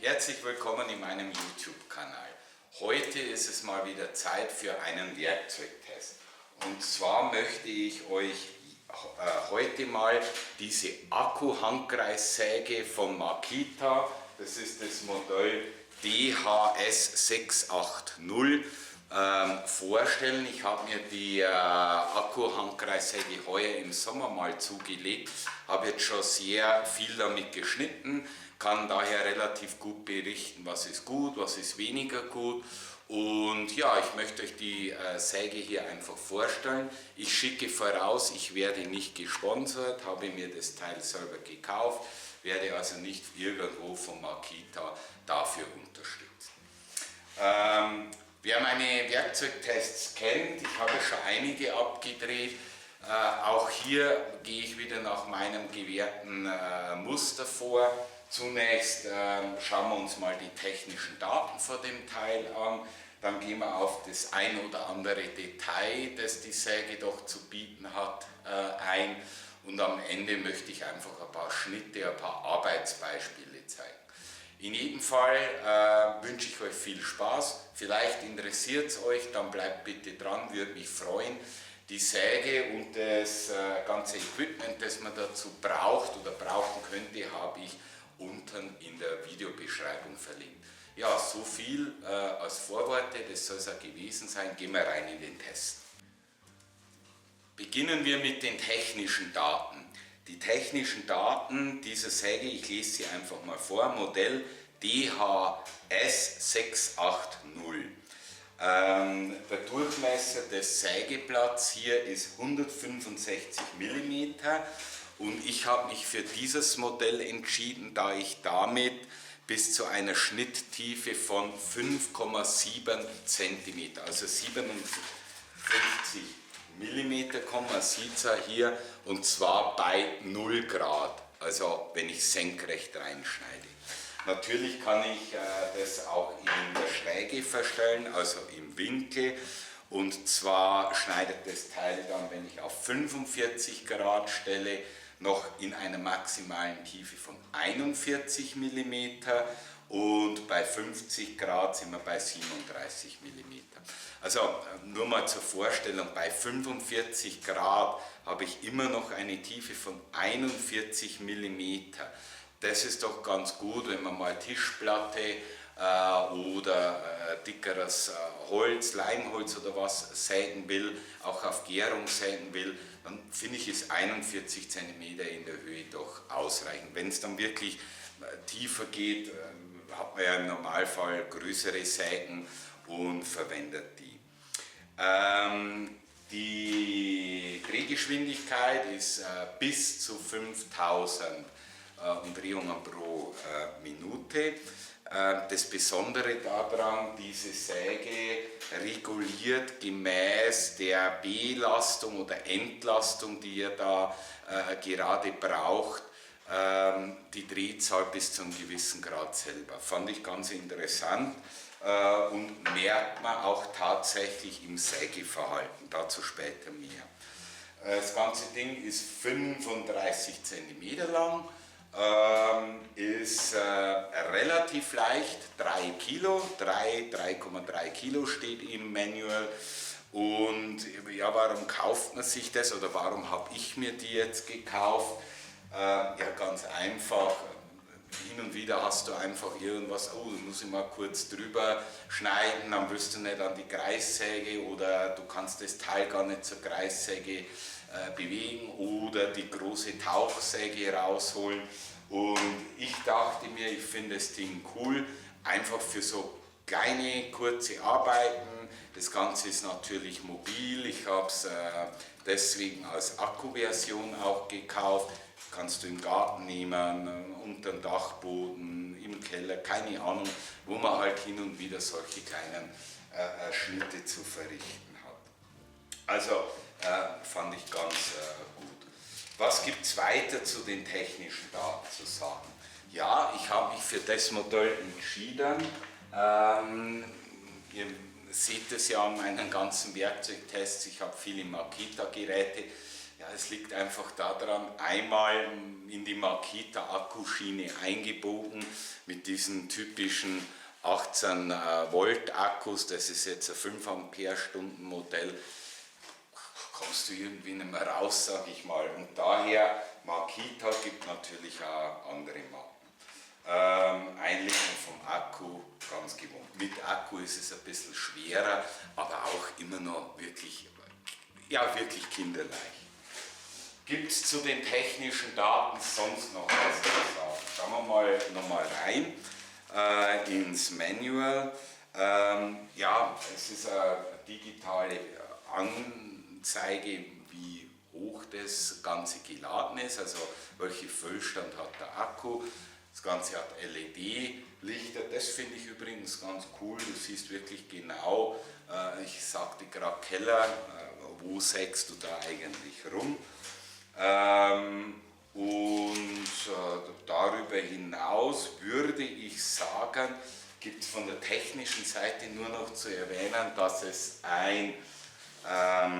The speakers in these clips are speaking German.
Herzlich willkommen in meinem YouTube-Kanal. Heute ist es mal wieder Zeit für einen Werkzeugtest. Und zwar möchte ich euch heute mal diese Akku-Handkreissäge von Makita, das ist das Modell DHS 680, vorstellen. Ich habe mir die Akku-Handkreissäge heuer im Sommer mal zugelegt, habe jetzt schon sehr viel damit geschnitten, kann daher relativ gut berichten, was ist gut, was ist weniger gut. Und ja, ich möchte euch die Säge hier einfach vorstellen. Ich schicke voraus, ich werde nicht gesponsert, habe mir das Teil selber gekauft, werde also nicht irgendwo von Makita dafür unterstützt. Wer meine Werkzeugtests kennt, ich habe schon einige abgedreht. Auch hier gehe ich wieder nach meinem gewährten Muster vor. Zunächst schauen wir uns mal die technischen Daten von dem Teil an, dann gehen wir auf das ein oder andere Detail, das die Säge doch zu bieten hat, ein, und am Ende möchte ich einfach ein paar Schnitte, ein paar Arbeitsbeispiele zeigen. In jedem Fall wünsche ich euch viel Spaß, vielleicht interessiert es euch, dann bleibt bitte dran, würde mich freuen. Die Säge und das ganze Equipment, das man dazu braucht oder brauchen könnte, habe ich unten in der Videobeschreibung verlinkt. Ja, so viel als Vorworte, das soll es auch gewesen sein. Gehen wir rein in den Test. Beginnen wir mit den technischen Daten. Die technischen Daten dieser Säge, ich lese sie einfach mal vor, Modell DHS 680. Der Durchmesser des Sägeblatts hier ist 165 mm. Und ich habe mich für dieses Modell entschieden, da ich damit bis zu einer Schnitttiefe von 5,7 cm, also 57 mm komme, man sieht es ja hier, und zwar bei 0 Grad, also wenn ich senkrecht reinschneide. Natürlich kann ich das auch in der Schräge verstellen, also im Winkel. Und zwar schneidet das Teil dann, wenn ich auf 45 Grad stelle, noch in einer maximalen Tiefe von 41 mm und bei 50 Grad sind wir bei 37 mm. Also nur mal zur Vorstellung, bei 45 Grad habe ich immer noch eine Tiefe von 41 mm. Das ist doch ganz gut, wenn man mal Tischplatte oder dickeres Holz, Leimholz oder was sägen will, auch auf Gärung sägen will, dann finde ich, ist 41 cm in der Höhe doch ausreichend. Wenn es dann wirklich tiefer geht, hat man ja im Normalfall größere Sägen und verwendet die. Die Drehgeschwindigkeit ist bis zu 5000 Umdrehungen pro Minute. Das Besondere daran, diese Säge reguliert gemäß der Belastung oder Entlastung, die ihr da gerade braucht, die Drehzahl bis zu einem gewissen Grad selber. Fand ich ganz interessant und merkt man auch tatsächlich im Sägeverhalten, dazu später mehr. Das ganze Ding ist 35 cm lang. Ist relativ leicht, 3 Kilo, 3,3 Kilo steht im Manual. Und ja, warum kauft man sich das oder warum habe ich mir die jetzt gekauft? Ja, ganz einfach. Hin und wieder hast du einfach irgendwas, oh, da muss ich mal kurz drüber schneiden, dann willst du nicht an die Kreissäge oder du kannst das Teil gar nicht zur Kreissäge bewegen oder die große Tauchsäge rausholen. Und ich dachte mir, ich finde das Ding cool, einfach für so kleine, kurze Arbeiten. Das Ganze ist natürlich mobil, ich habe es deswegen als Akkuversion auch gekauft. Kannst du im Garten nehmen, unter dem Dachboden, im Keller, keine Ahnung, wo man halt hin und wieder solche kleinen Schnitte zu verrichten hat. Also fand ich ganz gut. Was gibt es weiter zu den technischen Daten zu sagen? Ja, ich habe mich für das Modell entschieden. Ihr seht es ja an meinen ganzen Werkzeugtests, ich habe viele Makita-Geräte. Ja, es liegt einfach daran, einmal in die Makita Akkuschiene eingebogen mit diesen typischen 18 Volt Akkus, das ist jetzt ein 5 Ampere-Stunden Modell, kommst du irgendwie nicht mehr raus, sag ich mal. Und daher, Makita gibt natürlich auch andere Marken. Einlegung vom Akku, ganz gewohnt. Mit Akku ist es ein bisschen schwerer, aber auch immer noch wirklich, ja, wirklich kinderleicht. Gibt es zu den technischen Daten sonst noch was zu sagen? Schauen wir mal nochmal rein ins Manual. Ja, es ist eine digitale Anzeige, wie hoch das Ganze geladen ist, also welchen Füllstand hat der Akku. Das Ganze hat LED-Lichter, das finde ich übrigens ganz cool. Du siehst wirklich genau, ich sagte gerade Keller, wo sägst du da eigentlich rum? Darüber hinaus würde ich sagen, gibt es von der technischen Seite nur noch zu erwähnen, dass es da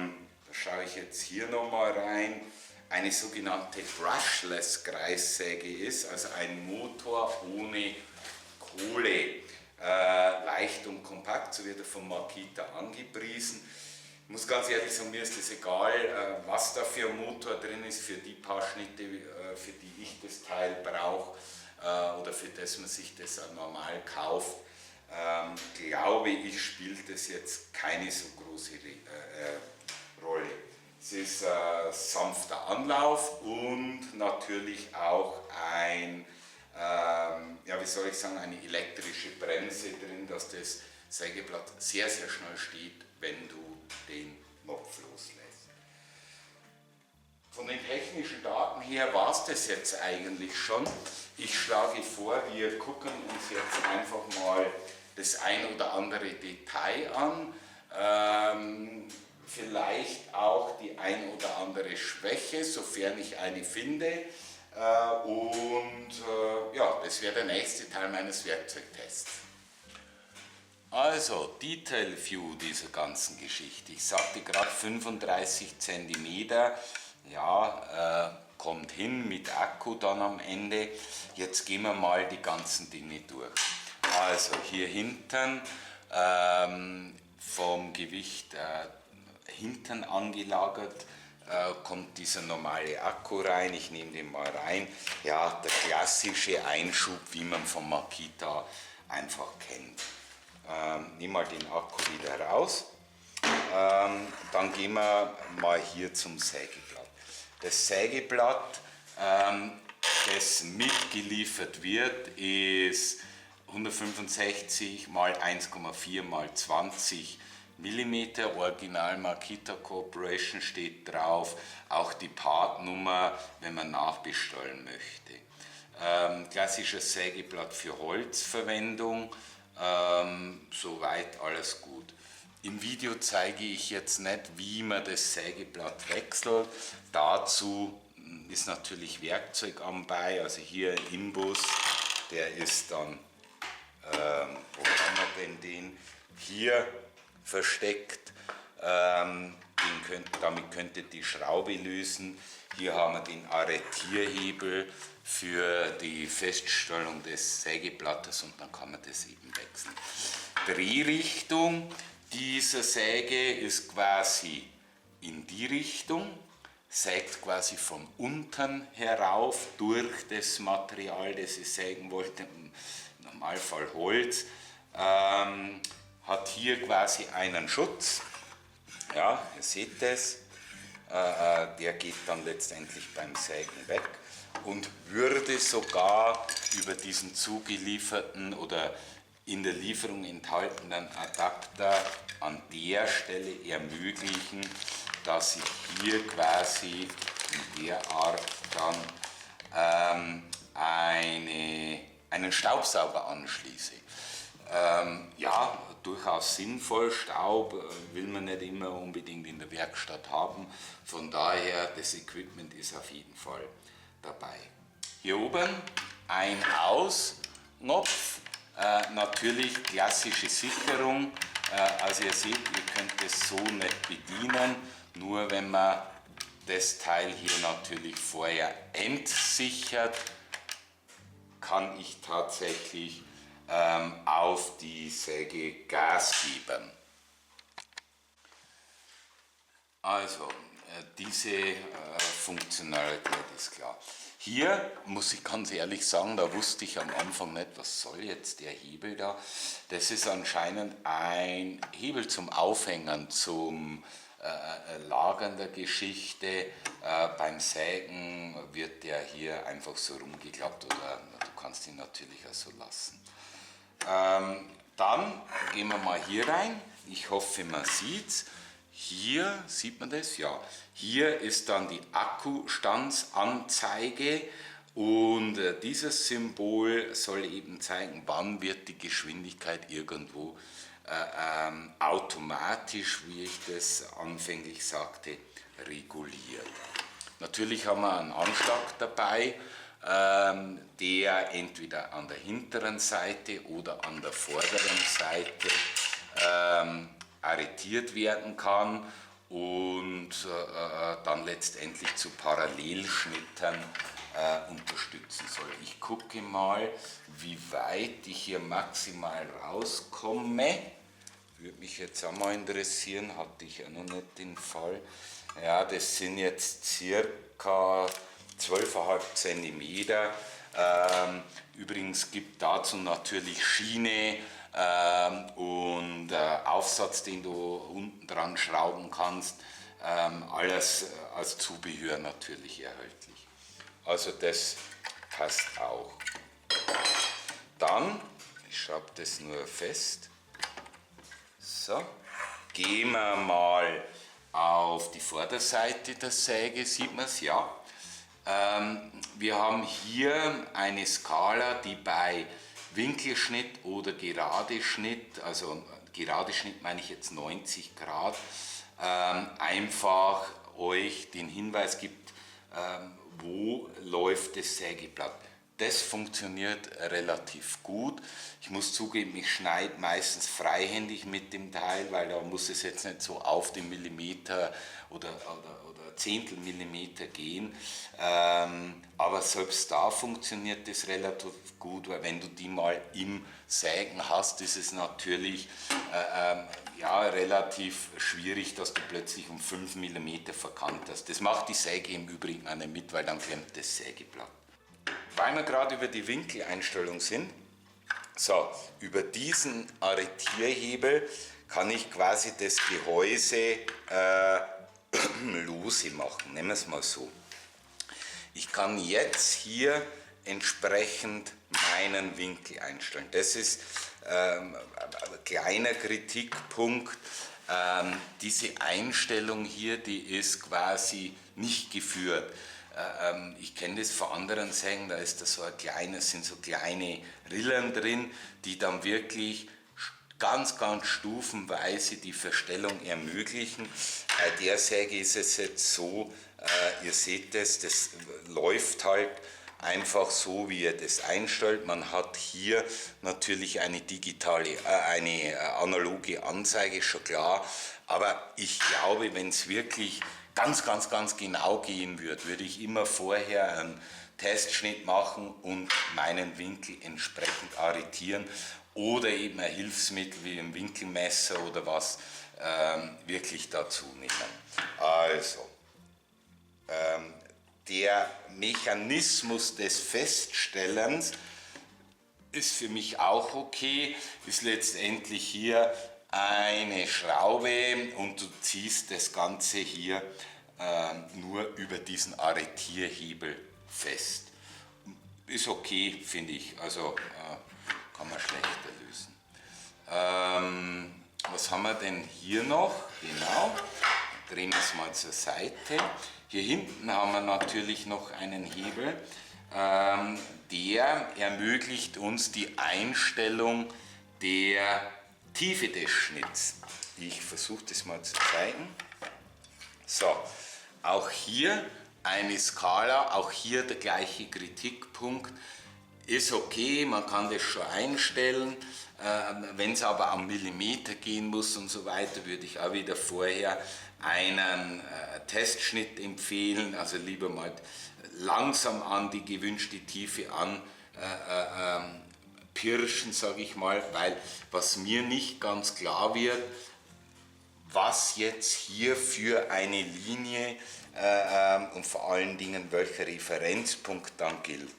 schaue ich jetzt hier nochmal rein, eine sogenannte Brushless Kreissäge ist, also ein Motor ohne Kohle, leicht und kompakt, so wird er von Makita angepriesen. Ich muss ganz ehrlich sagen, mir ist es egal, was da für ein Motor drin ist, für die paar Schnitte, für die ich das Teil brauche oder für das man sich das normal kauft. Glaube ich, spielt das jetzt keine so große Rolle. Es ist sanfter Anlauf und natürlich auch ein, ja, wie soll ich sagen, eine elektrische Bremse drin, dass das Sägeblatt sehr, sehr schnell steht, wenn du den Knopf loslässt. Von den technischen Daten her war es das jetzt eigentlich schon. Ich schlage vor, wir gucken uns jetzt einfach mal das ein oder andere Detail an. Vielleicht auch die ein oder andere Schwäche, sofern ich eine finde. Ja, das wäre der nächste Teil meines Werkzeugtests. Also, Detail View dieser ganzen Geschichte. Ich sagte gerade 35 cm, ja, kommt hin mit Akku dann am Ende. Jetzt gehen wir mal die ganzen Dinge durch. Also hier hinten vom Gewicht hinten angelagert kommt dieser normale Akku rein. Ich nehme den mal rein. Ja, der klassische Einschub, wie man von Makita einfach kennt. Nehmen mal den Akku wieder raus. Dann gehen wir mal hier zum Sägeblatt. Das Sägeblatt, das mitgeliefert wird, ist 165 x 1,4 x 20 mm. Original Makita Corporation steht drauf. Auch die Partnummer, wenn man nachbestellen möchte. Klassisches Sägeblatt für Holzverwendung. Soweit alles gut. Im Video zeige ich jetzt nicht, wie man das Sägeblatt wechselt. Dazu ist natürlich Werkzeug anbei, also hier ein Imbus, der ist dann, wo haben wir denn den? Hier versteckt, damit könnte die Schraube lösen. Hier haben wir den Arretierhebel für die Feststellung des Sägeblattes und dann kann man das eben wechseln. Drehrichtung dieser Säge ist quasi in die Richtung, sägt quasi von unten herauf durch das Material, das ich sägen wollte, im Normalfall Holz, hat hier quasi einen Schutz, ja, ihr seht das, der geht dann letztendlich beim Sägen weg und würde sogar über diesen zugelieferten oder in der Lieferung enthaltenen Adapter an der Stelle ermöglichen, dass ich hier quasi in der Art dann einen Staubsauger anschließe. Ja, durchaus sinnvoll. Staub will man nicht immer unbedingt in der Werkstatt haben. Von daher, das Equipment ist auf jeden Fall dabei. Hier oben ein Aus-Knopf, natürlich klassische Sicherung. Also ihr seht, ihr könnt es so nicht bedienen, nur wenn man das Teil hier natürlich vorher entsichert, kann ich tatsächlich auf die Säge Gas geben. Also, diese Funktionalität ist klar. Hier muss ich ganz ehrlich sagen, da wusste ich am Anfang nicht, was soll jetzt der Hebel da. Das ist anscheinend ein Hebel zum Aufhängen, zum Lagern der Geschichte. Beim Sägen wird der hier einfach so rumgeklappt oder du kannst ihn natürlich auch so lassen. Dann gehen wir mal hier rein. Ich hoffe, man sieht's. Hier sieht man das, ja. Hier ist dann die Akkustandsanzeige und dieses Symbol soll eben zeigen, wann wird die Geschwindigkeit irgendwo automatisch, wie ich das anfänglich sagte, reguliert. Natürlich haben wir einen Anschlag dabei, der entweder an der hinteren Seite oder an der vorderen Seite arretiert werden kann und dann letztendlich zu Parallelschnitten unterstützen soll. Ich gucke mal, wie weit ich hier maximal rauskomme. Würde mich jetzt auch mal interessieren, hatte ich ja noch nicht den Fall. Ja, das sind jetzt circa 12,5 cm. Übrigens gibt dazu natürlich Schiene und Aufsatz, den du unten dran schrauben kannst, alles als Zubehör natürlich erhältlich. Also das passt auch. Dann, ich schraube das nur fest, so, gehen wir mal auf die Vorderseite der Säge, sieht man es, ja. Wir haben hier eine Skala, die bei Winkelschnitt oder Geradeschnitt, also Geradeschnitt meine ich jetzt 90 Grad, einfach euch den Hinweis gibt, wo läuft das Sägeblatt. Das funktioniert relativ gut. Ich muss zugeben, ich schneide meistens freihändig mit dem Teil, weil da muss es jetzt nicht so auf den Millimeter oder Zehntelmillimeter gehen. Aber selbst da funktioniert das relativ gut, weil wenn du die mal im Sägen hast, ist es natürlich relativ schwierig, dass du plötzlich um 5 mm verkannt hast. Das macht die Säge im Übrigen auch nicht mit, weil dann klemmt das Sägeblatt. Weil wir gerade über die Winkeleinstellung sind, so, über diesen Arretierhebel kann ich quasi das Gehäuse lose machen, nennen wir es mal so. Ich kann jetzt hier entsprechend meinen Winkel einstellen. Das ist ein kleiner Kritikpunkt. Diese Einstellung hier, die ist quasi nicht geführt. Ich kenne das von anderen Sägen, da ist da sind so kleine Rillen drin, die dann wirklich ganz stufenweise die Verstellung ermöglichen. Bei der Säge ist es jetzt so, ihr seht das läuft halt einfach so, wie ihr das einstellt. Man hat hier natürlich eine analoge Anzeige, schon klar, aber ich glaube, wenn es wirklich ganz genau gehen würde ich immer vorher einen Testschnitt machen und meinen Winkel entsprechend arretieren oder eben ein Hilfsmittel wie ein Winkelmesser oder was wirklich dazu nehmen. Also, der Mechanismus des Feststellens ist für mich auch okay, ist letztendlich hier eine Schraube und du ziehst das Ganze hier nur über diesen Arretierhebel fest. Ist okay, finde ich, also kann man schlechter lösen. Was haben wir denn hier noch? Genau, drehen wir es mal zur Seite. Hier hinten haben wir natürlich noch einen Hebel, der ermöglicht uns die Einstellung der Tiefe des Schnitts. Ich versuche das mal zu zeigen. So, auch hier eine Skala, auch hier der gleiche Kritikpunkt. Ist okay, man kann das schon einstellen. Wenn es aber am Millimeter gehen muss und so weiter, würde ich auch wieder vorher einen Testschnitt empfehlen, also lieber mal langsam an die gewünschte Tiefe an pirschen, sage ich mal, weil was mir nicht ganz klar wird, was jetzt hier für eine Linie und vor allen Dingen welcher Referenzpunkt dann gilt.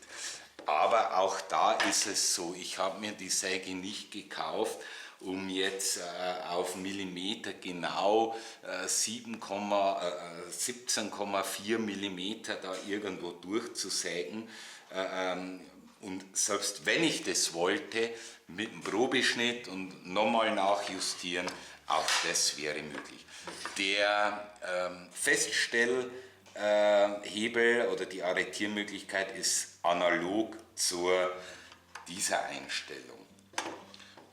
Aber auch da ist es so, ich habe mir die Säge nicht gekauft, um jetzt auf Millimeter genau 17,4 Millimeter da irgendwo durchzusägen. Und selbst wenn ich das wollte, mit dem Probeschnitt und nochmal nachjustieren, auch das wäre möglich. Der Feststellhebel oder die Arretiermöglichkeit ist analog zu dieser Einstellung.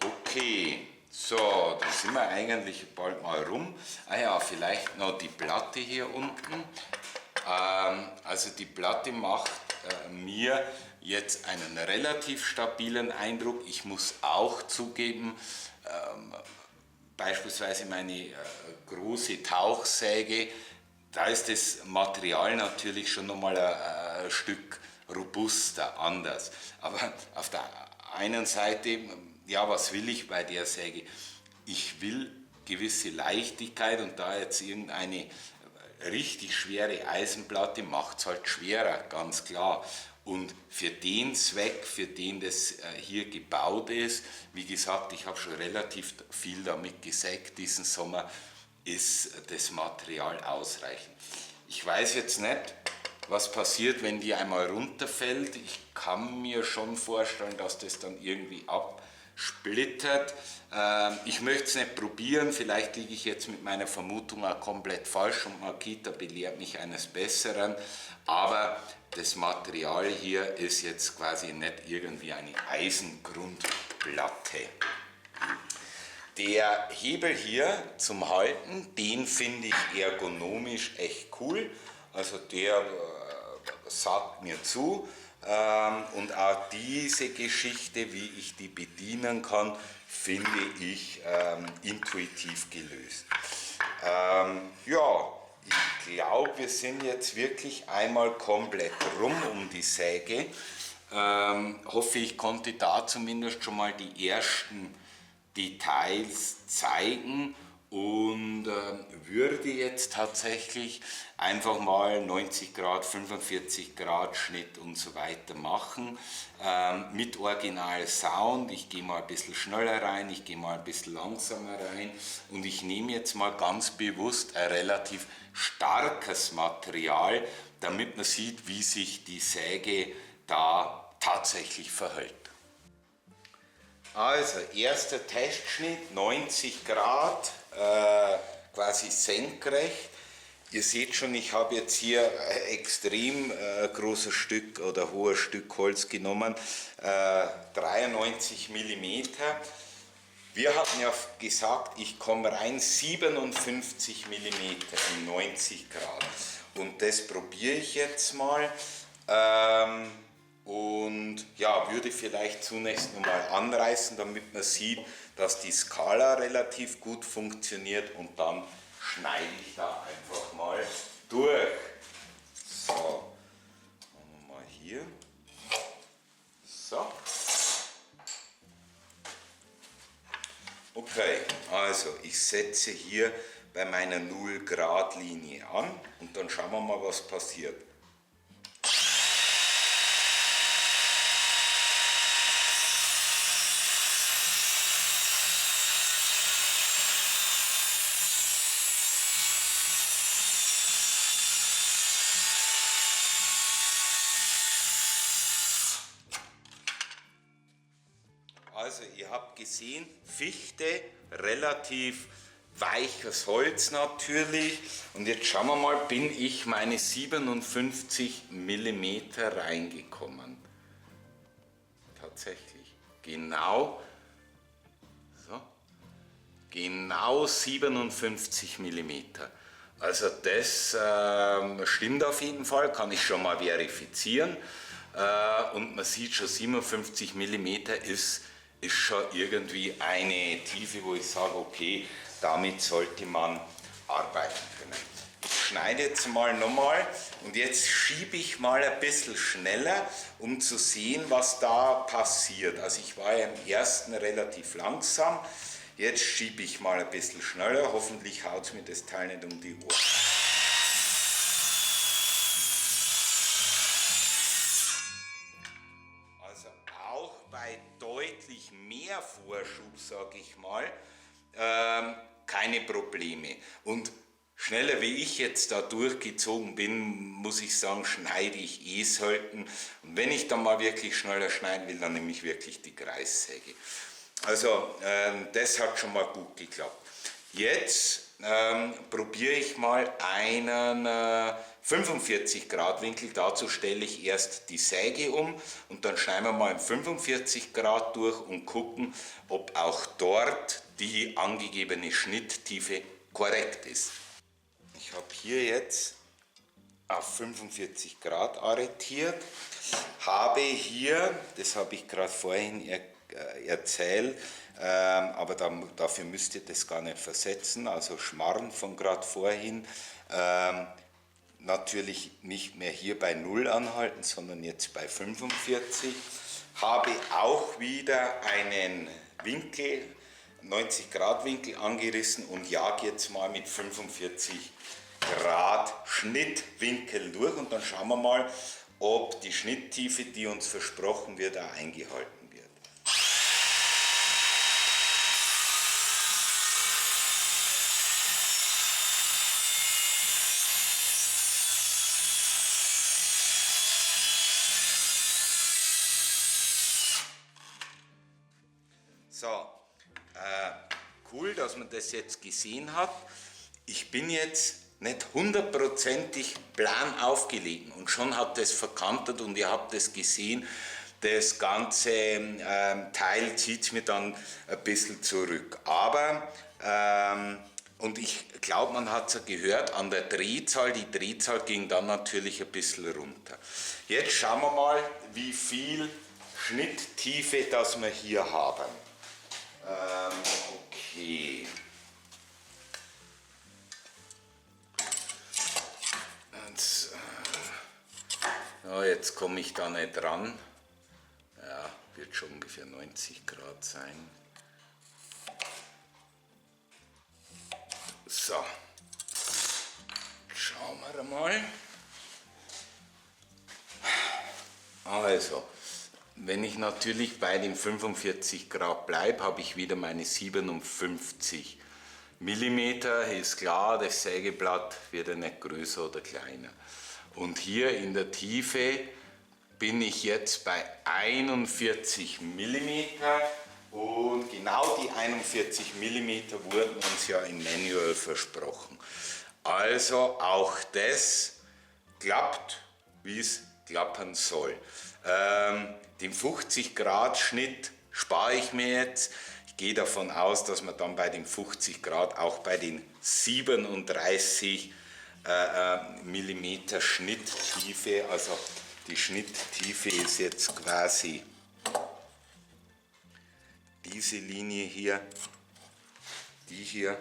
Okay, so, da sind wir eigentlich bald mal rum. Ah ja, vielleicht noch die Platte hier unten. Also die Platte macht mir jetzt einen relativ stabilen Eindruck. Ich muss auch zugeben, beispielsweise meine große Tauchsäge, da ist das Material natürlich schon nochmal ein Stück robuster, anders. Aber auf der einen Seite, ja, was will ich bei der Säge? Ich will gewisse Leichtigkeit und da jetzt irgendeine richtig schwere Eisenplatte macht es halt schwerer, ganz klar. Und für den Zweck, für den das hier gebaut ist, wie gesagt, ich habe schon relativ viel damit gesägt diesen Sommer, ist das Material ausreichend. Ich weiß jetzt nicht, was passiert, wenn die einmal runterfällt. Ich kann mir schon vorstellen, dass das dann irgendwie absplittert. Ich möchte es nicht probieren, vielleicht liege ich jetzt mit meiner Vermutung auch komplett falsch und Makita belehrt mich eines Besseren, aber das Material hier ist jetzt quasi nicht irgendwie eine Eisengrundplatte. Der Hebel hier zum Halten, den finde ich ergonomisch echt cool, also der sagt mir zu. Und auch diese Geschichte, wie ich die bedienen kann, finde ich intuitiv gelöst. Ja, ich glaube, wir sind jetzt wirklich einmal komplett rum um die Säge. Hoffe, ich konnte da zumindest schon mal die ersten Details zeigen und würde jetzt tatsächlich einfach mal 90 Grad, 45 Grad Schnitt und so weiter machen mit Original Sound. Ich gehe mal ein bisschen schneller rein, ich gehe mal ein bisschen langsamer rein und ich nehme jetzt mal ganz bewusst ein relativ starkes Material, damit man sieht, wie sich die Säge da tatsächlich verhält. Also, erster Testschnitt, 90 Grad, quasi senkrecht. Ihr seht schon, ich habe jetzt hier ein extrem großes Stück oder hohes Stück Holz genommen, 93 mm. Wir hatten ja gesagt, ich komme rein 57 mm in 90 Grad. Und das probiere ich jetzt mal. Und ja, würde vielleicht zunächst nochmal anreißen, damit man sieht, dass die Skala relativ gut funktioniert und dann schneide ich da einfach mal durch. So, machen wir mal hier. So. Okay, also ich setze hier bei meiner 0 Grad Linie an und dann schauen wir mal, was passiert. Also ihr habt gesehen, Fichte, relativ weiches Holz natürlich. Und jetzt schauen wir mal, bin ich meine 57 mm reingekommen. Tatsächlich. Genau 57 mm. Also das stimmt auf jeden Fall, kann ich schon mal verifizieren. Und man sieht schon, 57 mm ist schon irgendwie eine Tiefe, wo ich sage, okay, damit sollte man arbeiten können. Ich schneide jetzt mal nochmal und jetzt schiebe ich mal ein bisschen schneller, um zu sehen, was da passiert. Also ich war ja im ersten relativ langsam, jetzt schiebe ich mal ein bisschen schneller, hoffentlich haut es mir das Teil nicht um die Ohren. Also auch bei deutlich mehr Vorschub, sage ich mal, keine Probleme. Und schneller wie ich jetzt da durchgezogen bin, muss ich sagen, schneide ich eh selten. Und wenn ich dann mal wirklich schneller schneiden will, dann nehme ich wirklich die Kreissäge. Also das hat schon mal gut geklappt. Jetzt probiere ich mal einen 45 Grad Winkel. Dazu stelle ich erst die Säge um und dann schneiden wir mal im 45 Grad durch und gucken, ob auch dort die angegebene Schnitttiefe korrekt ist. Ich habe hier jetzt auf 45 Grad arretiert, habe hier, das habe ich gerade vorhin erzählt, aber dafür müsst ihr das gar nicht versetzen, also Schmarrn von gerade vorhin, natürlich nicht mehr hier bei 0 anhalten, sondern jetzt bei 45, habe auch wieder einen Winkel, 90 Grad Winkel angerissen und jage jetzt mal mit 45 Grad Schnittwinkel durch und dann schauen wir mal, ob die Schnitttiefe, die uns versprochen wird, auch eingehalten wird. So, cool, dass man das jetzt gesehen hat. Ich bin jetzt nicht hundertprozentig plan aufgelegt und schon hat das verkantert und ihr habt das gesehen, das ganze Teil zieht mir dann ein bisschen zurück. Aber, und ich glaube, man hat es ja gehört, an der Drehzahl, die Drehzahl ging dann natürlich ein bisschen runter. Jetzt schauen wir mal, wie viel Schnitttiefe das wir hier haben. Okay. Ja, jetzt komme ich da nicht dran. Ja, wird schon ungefähr 90 Grad sein. So, schauen wir mal. Also, wenn ich natürlich bei den 45 Grad bleibe, habe ich wieder meine 57 Millimeter. Ist klar, das Sägeblatt wird ja nicht größer oder kleiner. Und hier in der Tiefe bin ich jetzt bei 41 Millimeter und genau die 41 Millimeter wurden uns ja im Manual versprochen. Also auch das klappt, wie es klappern soll. Den 50 Grad Schnitt spare ich mir jetzt. Ich gehe davon aus, dass man dann bei den 50 Grad auch bei den 37 Millimeter Schnitttiefe, also die Schnitttiefe ist jetzt quasi diese Linie hier, die hier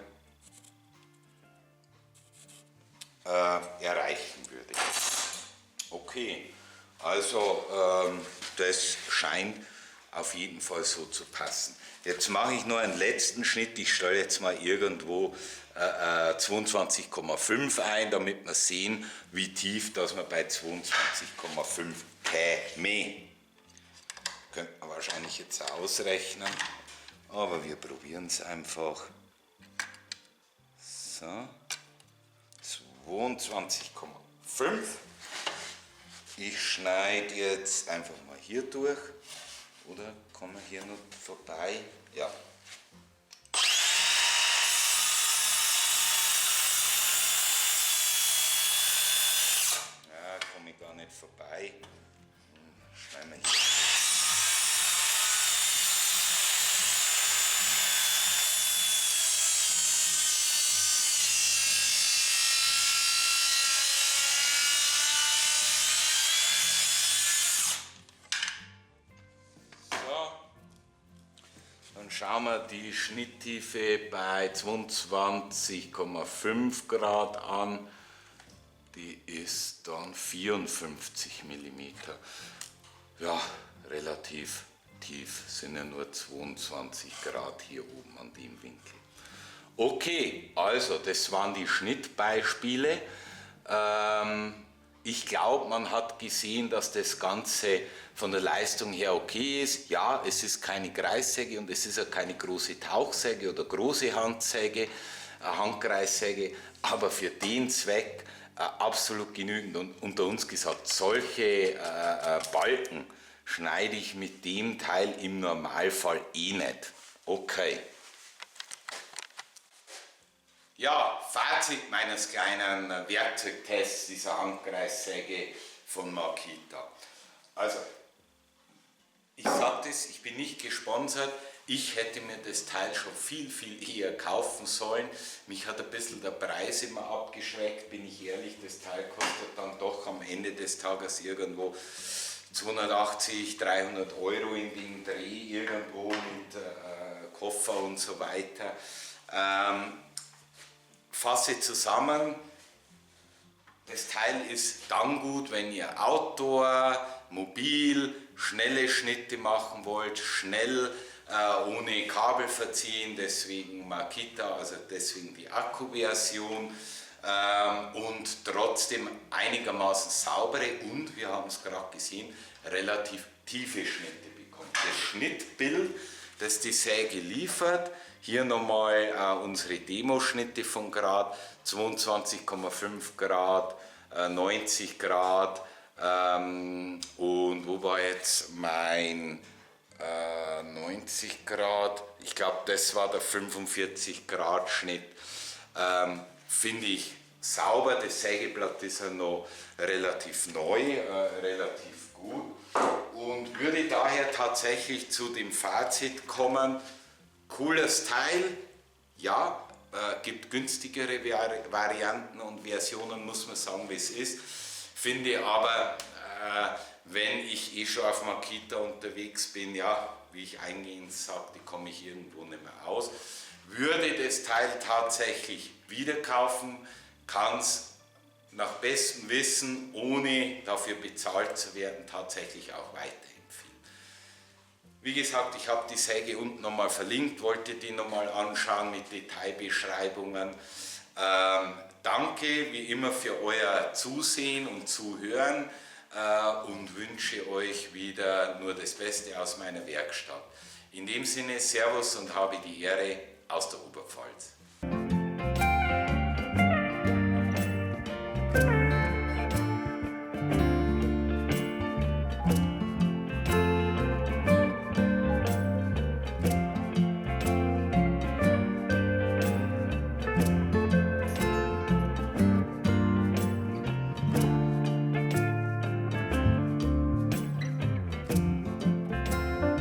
erreichen würde. Okay, also das scheint auf jeden Fall so zu passen. Jetzt mache ich noch einen letzten Schnitt. Ich stelle jetzt mal irgendwo 22,5 ein, damit wir sehen, wie tief dass wir bei 22,5 käme. Könnte man wahrscheinlich jetzt ausrechnen, aber wir probieren es einfach. So, 22,5. Ich schneide jetzt einfach mal hier durch. Oder kommen wir hier noch vorbei? Ja. Ja, komme ich gar nicht vorbei. Schneiden wir hier. schauen wir die Schnitttiefe bei 22,5 Grad an. Die ist dann 54 mm. Ja, relativ tief, sind ja nur 22 Grad hier oben an dem Winkel. Okay, also das waren die Schnittbeispiele. Ich glaube, man hat gesehen, dass das Ganze von der Leistung her okay ist. Ja, es ist keine Kreissäge und es ist auch keine große Tauchsäge oder große Handsäge, Handkreissäge, aber für den Zweck absolut genügend. Und unter uns gesagt, solche Balken schneide ich mit dem Teil im Normalfall eh nicht. Okay. Ja, Fazit meines kleinen Werkzeugtests dieser Handkreissäge von Makita. Also, ich sage das, ich bin nicht gesponsert, ich hätte mir das Teil schon viel eher kaufen sollen. Mich hat ein bisschen der Preis immer abgeschreckt, bin ich ehrlich, das Teil kostet dann doch am Ende des Tages irgendwo 280, 300 Euro in dem Dreh, irgendwo mit Koffer und so weiter. Fasse zusammen, das Teil ist dann gut, wenn ihr Outdoor, mobil, schnelle Schnitte machen wollt, schnell, ohne Kabel verziehen, deswegen Makita, also deswegen die Akkuversion, und trotzdem einigermaßen saubere und, wir haben es gerade gesehen, relativ tiefe Schnitte bekommt. Das Schnittbild, das die Säge liefert, hier nochmal unsere Demoschnitte von Grad, 22,5 Grad, 90 Grad und wo war jetzt mein 90 Grad? Ich glaube, das war der 45 Grad Schnitt. Finde ich sauber, das Sägeblatt ist ja noch relativ neu, relativ gut und würde daher tatsächlich zu dem Fazit kommen, cooles Teil, ja, gibt günstigere Varianten und Versionen, muss man sagen, wie es ist. Finde aber, wenn ich eh schon auf Makita unterwegs bin, ja, wie ich eingehend sagte, komme ich irgendwo nicht mehr aus. Würde das Teil tatsächlich wieder kaufen, kann es nach bestem Wissen, ohne dafür bezahlt zu werden, tatsächlich auch weiterempfehlen. Wie gesagt, ich habe die Säge unten nochmal verlinkt, wollte die nochmal anschauen mit Detailbeschreibungen. Danke wie immer für euer Zusehen und Zuhören und wünsche euch wieder nur das Beste aus meiner Werkstatt. In dem Sinne, Servus und habe die Ehre aus der Oberpfalz.